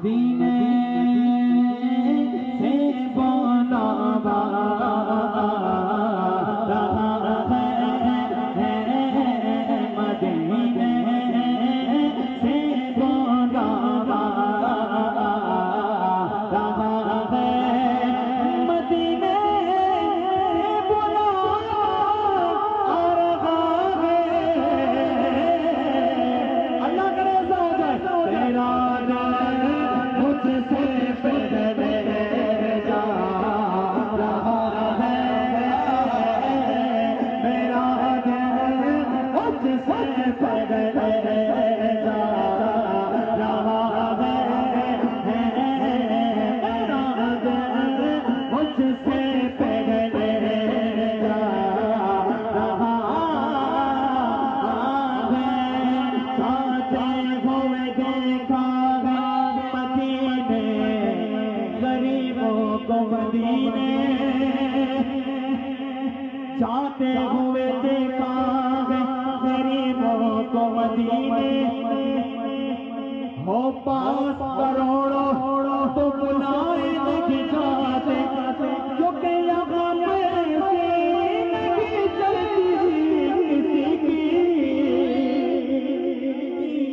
मदीने से बुलावा रहा है, मदीने से बुलावा रहा है, मदीने से बुलावा रहा है। अल्लाह करे ऐसा हो जाए। तेरा मुझसे पहले जा रहा है, मेरा मुझसे पहले जा रहा है, मेरा मुझसे पहले जा रहा है। चाहते हुए देखा है मदीने, गरीबों को मदीने, चाहते हुए देखा है गरीबों को मदीने। हो पास करोड़ों तो बुलाए नहीं जाते, क्योंकि यहाँ पैसे नहीं चलती किसी की,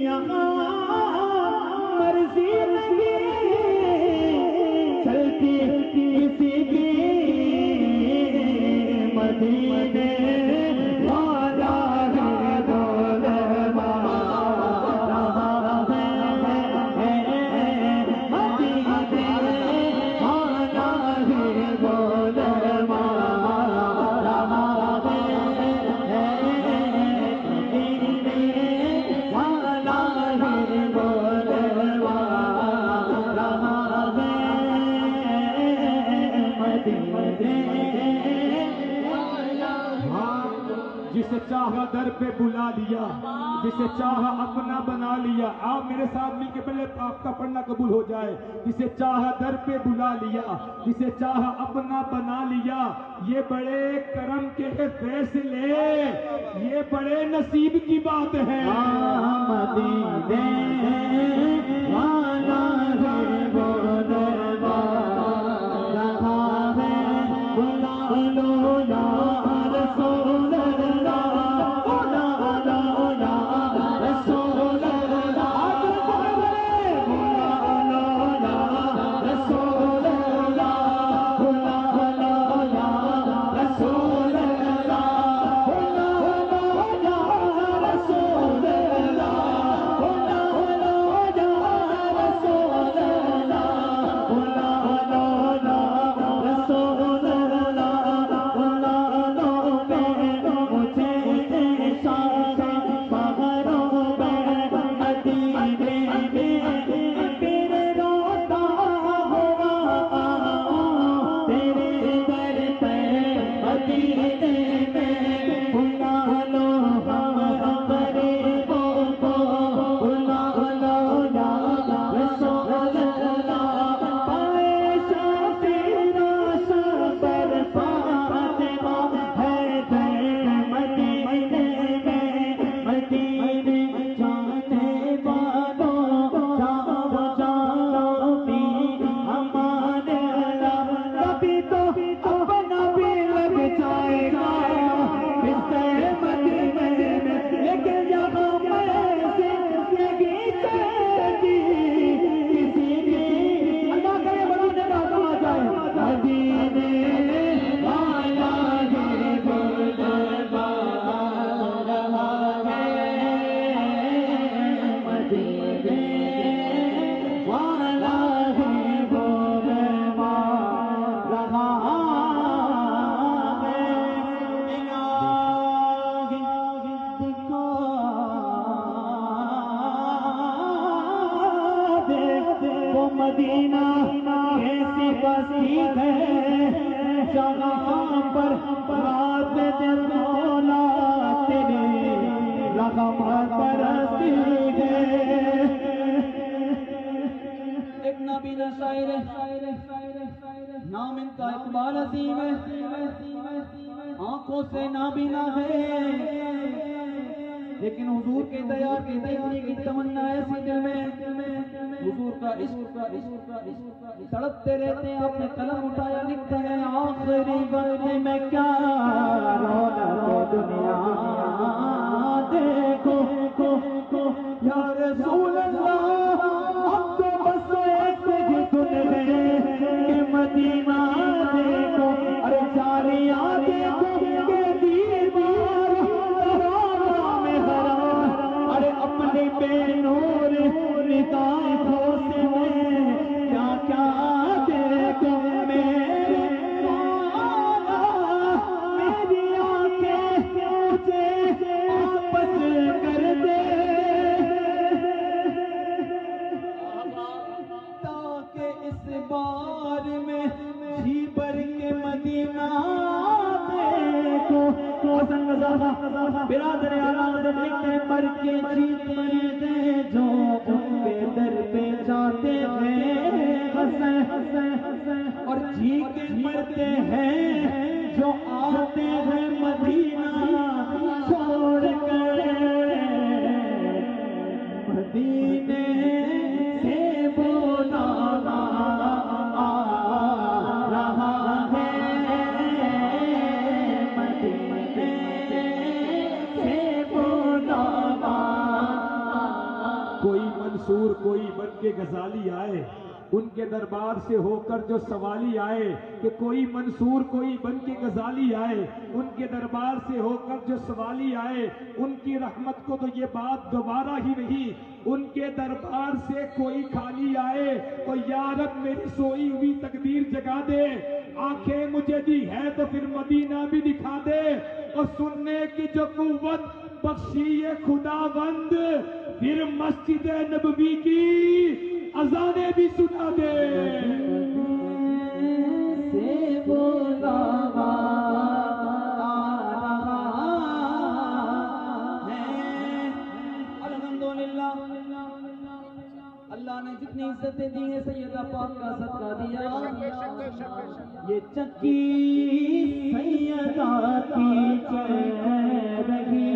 यहाँ मर्जी नहीं चलती किसी की। मदीने वाला है दौलमा रहा है, मदीने वाला है दौलमा रहा है, मदीने वाला है दौलमा रहा है, मदीने। जिसे चाहा दर पे बुला लिया, जिसे चाहा अपना बना लिया। आप मेरे साथ मिलके पहले आपका पढ़ना कबूल हो जाए। जिसे चाहा दर पे बुला लिया, जिसे चाहा अपना बना लिया। ये बड़े करम के फैसले, ये बड़े नसीब की बात है। मदीने वाला है बुलवा रहा है, बुला लो या रसूल अल्लाह, बुला लो या रसूल अल्लाह, बुला लो या रसूल अल्लाह, बुला लो या रसूल अल्लाह, बुला लो या रसूल अल्लाह, बुला लो या रसूल अल्लाह, बुला लो या रसूल अल्लाह, बुला लो मुझे शाम पहरों में मदीने में फिर रोता हुआ तेरे दर पे मदीने में। बुला लो हम गरीबों को, बुला लो या रसूल अल्लाह, पाए शाफिरा सबर फातिमा है दर मदीने में। मदीने जाने वालों जाओ जाओ भी हमारे अल्लाह, कभी तो अपना भी लग जाएगा इससे मदीने में। लेकिन यहाँ पैसे नहीं चलती किसी की, अल्लाह करे बढ़ाने का कहा जाए। मदीने वाला है बुलवा रहा है, मदीने वाला है बुलवा रहा है। इलाही दिखा दे वो मदीना कैसी बस्ती है, जहाँ पर रात दिन मौला तेरे रहमत बरसती है। एक नाबीना शायर नाम इनका इकबाल अजीम है, आंखों से नाबीना है, लेकिन हुजूर के दया के देखने की तमन्ना ऐसी दिल में हुजूर का इश्क तड़पते रहते हैं। आपने कलम उठाया, लिखते हैं आखिरी वक्त में क्या रौनक दुनिया देखो या रसूल अल्लाह, अब तो बस एक ही सुन गए कि मदीना देखो। अरे जारिया देखो के दीवार में हरा, अरे अपनी बेनूर निगाहों से क्या क्या देखो मेरे मौला, मेरी आंखें मुझे वापस कर दे ताकि इस बार में जी भर के मदीना देखो। बिरादर आला लिखते मर के जीते हैं जो उनके दर पे जाते हैं हंसे, और जी के मरते हैं जो आते हैं मदीना छोड़ कर। मदीने से बुलावा आ रहा है, मदीने से बुलावा। कोई मंसूर कोई बन के गजाली आए, उनके दरबार से होकर जो सवाली आए। कि कोई मंसूर कोई बन के गजाली आए, उनके दरबार से होकर जो सवाली आए। उनकी रहमत को तो ये बात दोबारा ही नहीं, उनके दरबार से कोई खाली आए तो या रब मेरी सोई हुई तकदीर जगा दे। आंखें मुझे दी है तो फिर मदीना भी दिखा दे, और सुनने की जो कुव्वत बख्शी ये खुदावंद, फिर मस्जिद नबवी की अजाने भी सुना दे। से बुलावा आ रहा है। अल्हम्दुलिल्लाह, अल्लाह ने जितनी इज्जतें दी है सैयदा पाक का सदका दिया। ये चक्की सैयदा की चल रही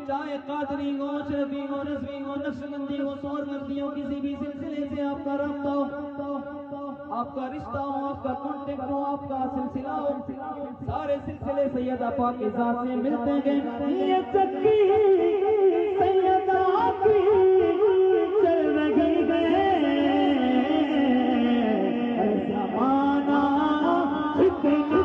चाहे कादरी हो, शरफी हो, नस्वी हो, नक्शबंदी हो, सोहरवर्दी हो, किसी भी सिलसिले से आपका रब्ता हो, आपका रिश्ता हो, आपका कॉन्टेक्ट हो, आपका सिलसिला हो, सारे सिलसिले सैयदा पाक की जात से मिलते गए। ये चक्की सैयदा की चल रही है, ज़माना इतना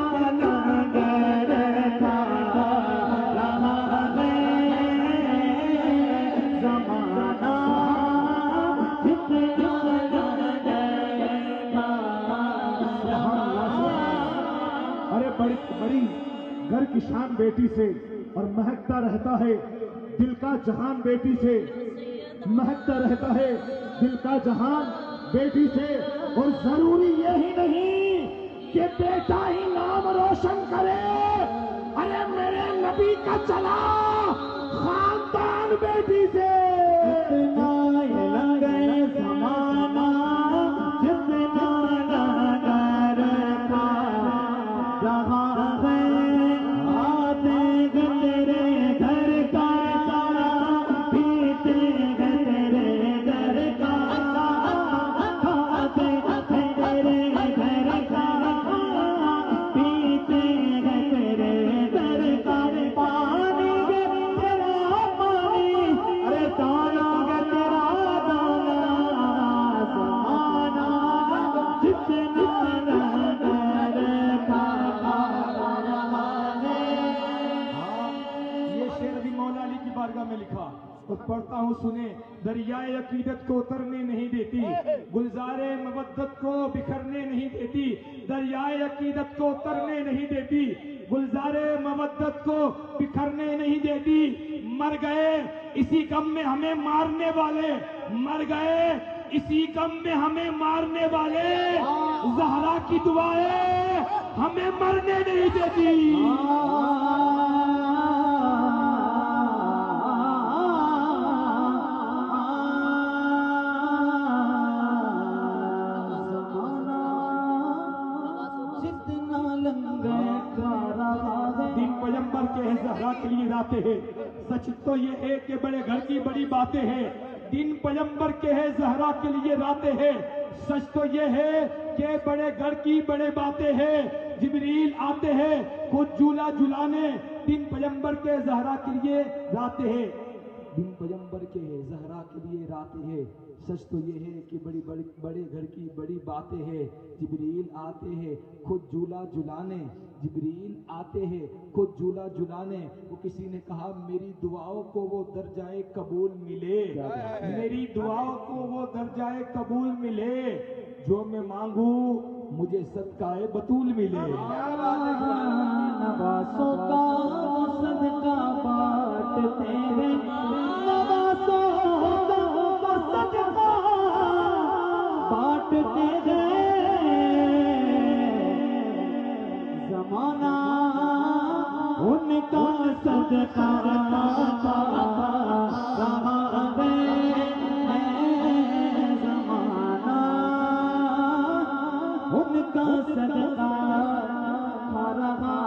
घर की शान बेटी से, और महकता रहता है दिल का जहान बेटी से, महकता रहता है दिल का जहान बेटी से। और जरूरी यही नहीं कि बेटा ही नाम रोशन करे, अरे मेरे नबी का चला खानदान बेटी से। इतना ये लगे ज़माना जितना नगर का रहा है, आते तेरे घर का पीते तेरे घर का, खाते तेरे घर का पीते तेरे घर का। पानी तेरा पानी, अरे दाना तेरा दाना, ज़माना जितना नगर का रहा है। ये शेर अभी मौला अली की बारगाह में लिखा और पढ़ता हूँ, सुने। दरियाए अकीदत को उतरने नहीं देती, गुलजारे मवद्दत को बिखरने नहीं देती। दरियाए अकीदत को उतरने नहीं देती, गुलजारे मवद्दत को बिखरने नहीं देती। मर गए इसी गम में हमें मारने वाले, मर गए इसी गम में हमें मारने वाले। ज़हरा की दुआएं हमें मरने नहीं देती। दिन पैगंबर के हैं ज़हरा के लिए आते हैं। सच तो ये है कि बड़े घर की बड़ी बातें हैं, दिन पैगंबर के है ज़हरा के लिए रातें हैं। सच तो ये है कि बड़े घर की बड़े बातें हैं, जिब्रील आते हैं खुद झूला झुलाने, दिन पैगंबर के ज़हरा के लिए रातें हैं, दिन पैगंबर के ज़हरा के लिए रातें हैं। सच तो ये है कि बड़े घर की बड़ी बातें हैं, जिब्रील आते हैं खुद झूला झुलाने, जिब्रील आते हैं खुद झूला झुलाने। वो किसी ने कहा मेरी दुआओं को वो दर्जाए कबूल मिले, मेरी दुआओं को वो दर्जाए कबूल मिले, जो मैं मांगू मुझे सदकाए बतूल मिले। नवासों का वो सदका बांटते हैं, नवासों का वो सदका बांटते हैं। जमाना उनका सदका रहा है, जमाना उनका सदका खा रहा